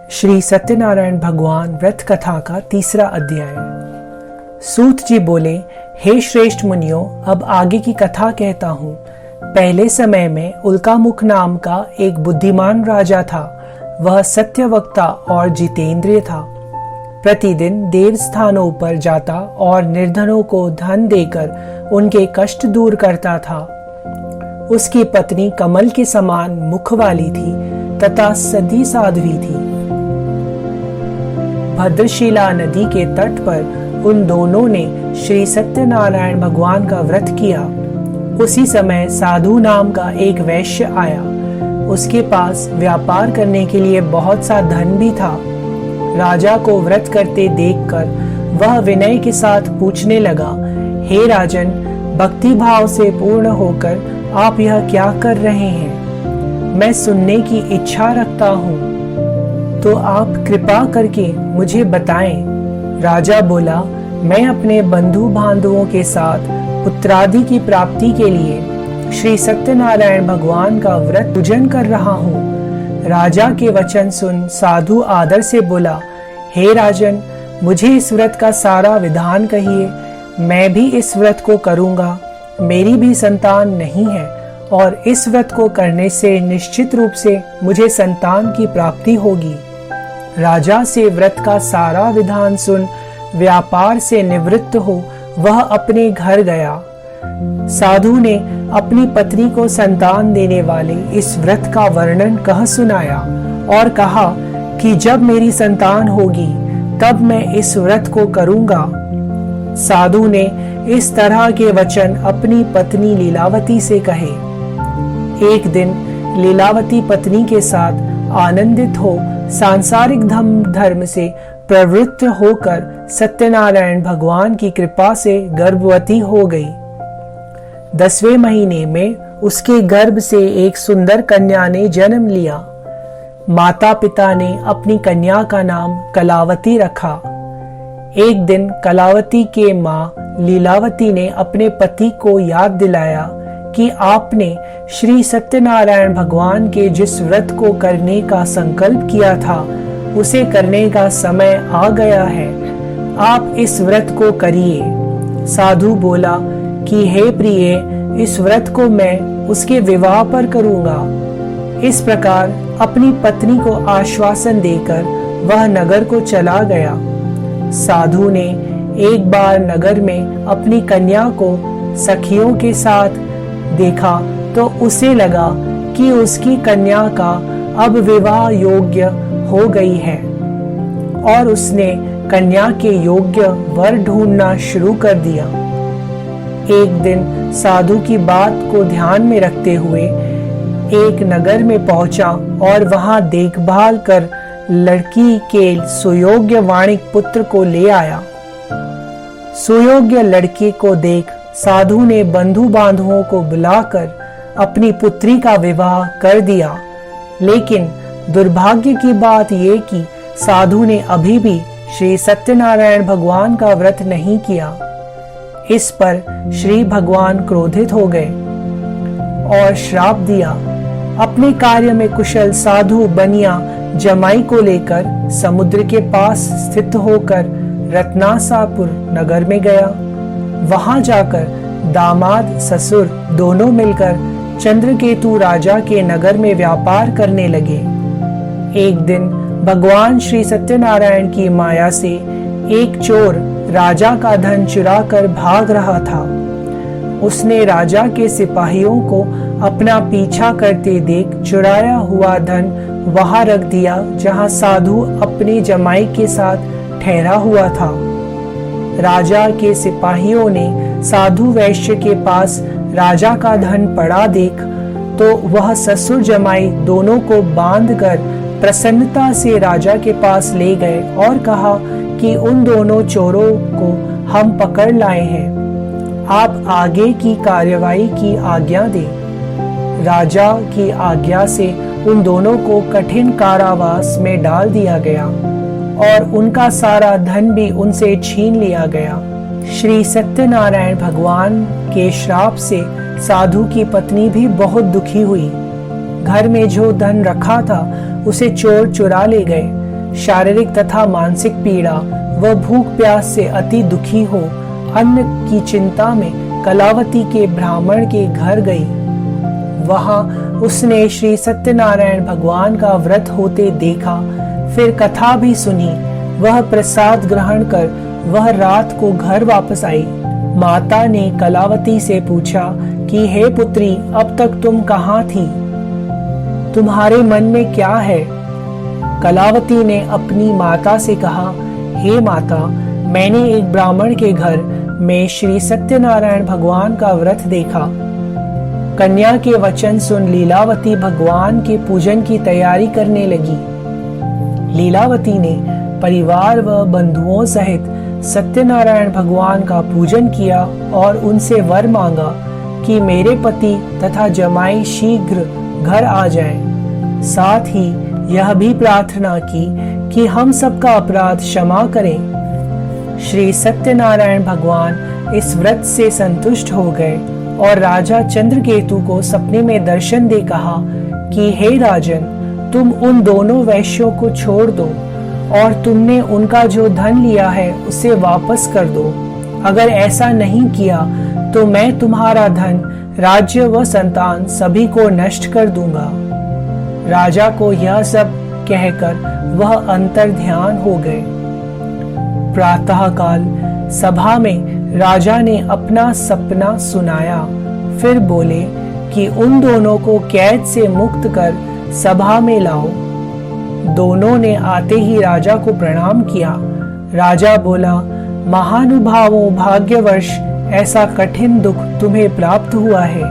श्री सत्यनारायण भगवान व्रत कथा का तीसरा अध्याय। सूत जी बोले, हे श्रेष्ठ मुनियों, अब आगे की कथा कहता हूँ। पहले समय में उल्कामुख नाम का एक बुद्धिमान राजा था। वह सत्यवक्ता और जितेंद्रिय था। प्रतिदिन देव स्थानों पर जाता और निर्धनों को धन देकर उनके कष्ट दूर करता था। उसकी पत्नी कमल के समान मुख वाली थी तथा सधी साध्वी थी। भद्रशिला नदी के तट पर उन दोनों ने श्री सत्यनारायण भगवान का व्रत किया। उसी समय साधु नाम का एक वैश्य आया। उसके पास व्यापार करने के लिए बहुत सा धन भी था। राजा को व्रत करते देखकर वह विनय के साथ पूछने लगा, हे राजन, भक्ति भाव से पूर्ण होकर आप यह क्या कर रहे हैं? मैं सुनने की इच्छा रखता हूँ, तो आप कृपा करके मुझे बताएं। राजा बोला, मैं अपने बंधु बांधवों के साथ पुत्रादि की प्राप्ति के लिए श्री सत्यनारायण भगवान का व्रत पूजन कर रहा हूँ। राजा के वचन सुन साधु आदर से बोला, हे राजन, मुझे इस व्रत का सारा विधान कहिए। मैं भी इस व्रत को करूँगा। मेरी भी संतान नहीं है और इस व्रत को करने से निश्चित रूप से मुझे संतान की प्राप्ति होगी। राजा से व्रत का सारा विधान सुन व्यापार से निवृत्त हो वह अपने घर गया। साधु ने अपनी पत्नी को संतान देने वाले इस व्रत का वर्णन कह सुनाया और कहा कि जब मेरी संतान होगी तब मैं इस व्रत को करूंगा। साधु ने इस तरह के वचन अपनी पत्नी लीलावती से कहे। एक दिन लीलावती पत्नी के साथ आनंदित हो सांसारिक धर्म से प्रवृत्त होकर सत्यनारायण भगवान की कृपा से गर्भवती हो गई। 10वें महीने में उसके गर्भ से एक सुंदर कन्या ने जन्म लिया। माता पिता ने अपनी कन्या का नाम कलावती रखा। एक दिन कलावती के माँ लीलावती ने अपने पति को याद दिलाया कि आपने श्री सत्यनारायण भगवान के जिस व्रत को करने का संकल्प किया था उसे करने का समय आ गया है। आप इस व्रत को करिए। साधु बोला कि हे प्रिय, इस व्रत को मैं उसके विवाह पर करूंगा। इस प्रकार अपनी पत्नी को आश्वासन देकर वह नगर को चला गया। साधु ने एक बार नगर में अपनी कन्या को सखियों के साथ देखा तो उसे लगा कि उसकी कन्या का अब विवाह योग्य हो गई है और उसने कन्या के योग्य वर ढूंढना शुरू कर दिया। एक दिन साधु की बात को ध्यान में रखते हुए एक नगर में पहुंचा और वहां देखभाल कर लड़की के सुयोग्य वाणिक पुत्र को ले आया। सुयोग्य लड़की को देख साधु ने बंधु बांधवों को बुलाकर अपनी पुत्री का विवाह कर दिया। लेकिन दुर्भाग्य की बात यह कि साधु ने अभी भी श्री सत्यनारायण भगवान का व्रत नहीं किया। इस पर श्री भगवान क्रोधित हो गए और श्राप दिया। अपने कार्य में कुशल साधु बनिया जमाई को लेकर समुद्र के पास स्थित होकर रत्नासापुर नगर में गया। वहां जाकर दामाद ससुर दोनों मिलकर चंद्रकेतु राजा के नगर में व्यापार करने लगे। एक दिन भगवान श्री सत्यनारायण की माया से एक चोर राजा का धन चुरा कर भाग रहा था। उसने राजा के सिपाहियों को अपना पीछा करते देख चुराया हुआ धन वहां रख दिया जहां साधु अपने जमाई के साथ ठहरा हुआ था। राजा के सिपाहियों ने साधु वैश्य के पास राजा का धन पड़ा देख तो वह ससुर जमाई दोनों को बांधकर प्रसन्नता से राजा के पास ले गए और कहा कि उन दोनों चोरों को हम पकड़ लाए हैं। आप आगे की कार्यवाही की आज्ञा दें। राजा की आज्ञा से उन दोनों को कठिन कारावास में डाल दिया गया और उनका सारा धन भी उनसे छीन लिया गया। श्री सत्यनारायण भगवान के श्राप से साधु की पत्नी भी बहुत दुखी हुई। घर में जो धन रखा था उसे चोर चुरा ले गए। शारीरिक तथा मानसिक पीड़ा व भूख प्यास से अति दुखी हो अन्न की चिंता में कलावती के ब्राह्मण के घर गई। वहां उसने श्री सत्यनारायण भगवान का व्रत होते देखा, फिर कथा भी सुनी। वह प्रसाद ग्रहण कर वह रात को घर वापस आई। माता ने कलावती से पूछा कि हे पुत्री, अब तक तुम कहाँ थी? तुम्हारे मन में क्या है? कलावती ने अपनी माता से कहा, हे माता, मैंने एक ब्राह्मण के घर में श्री सत्यनारायण भगवान का व्रत देखा। कन्या के वचन सुन लीलावती भगवान के पूजन की तैयारी करने लगी। लीलावती ने परिवार व बंधुओं सहित सत्यनारायण भगवान का पूजन किया और उनसे वर मांगा कि मेरे पति तथा जमाई शीघ्र घर आ जाएं। साथ ही यह भी प्रार्थना की कि हम सबका अपराध क्षमा करें। श्री सत्यनारायण भगवान इस व्रत से संतुष्ट हो गए और राजा चंद्रकेतु को सपने में दर्शन दे कहा कि हे राजन, तुम उन दोनों वैश्यों को छोड़ दो और तुमने उनका जो धन लिया है उसे वापस कर दो। अगर ऐसा नहीं किया तो मैं तुम्हारा धन, राज्य व संतान सभी को नष्ट कर दूंगा। राजा को यह सब कहकर वह अंतर्ध्यान हो गए। प्रातःकाल सभा में राजा ने अपना सपना सुनाया। फिर बोले कि उन दोनों को कैद से मुक्त कर सभा में लाओ। दोनों ने आते ही राजा को प्रणाम किया। राजा बोला, महानुभावों, भाग्यवश ऐसा कठिन दुख तुम्हें प्राप्त हुआ है,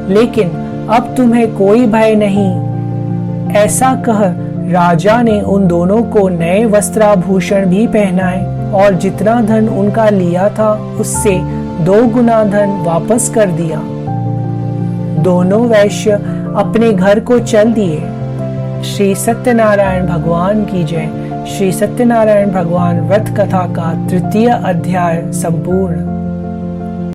लेकिन अब तुम्हें कोई भय नहीं। ऐसा कह राजा ने उन दोनों को नए वस्त्राभूषण भी पहनाए और जितना धन उनका लिया था उससे 2 गुना धन वापस कर दिया। दोनों वैश्य अपने घर को चल दिए। श्री सत्यनारायण भगवान की जय। श्री सत्यनारायण भगवान व्रत कथा का 3य अध्याय संपूर्ण।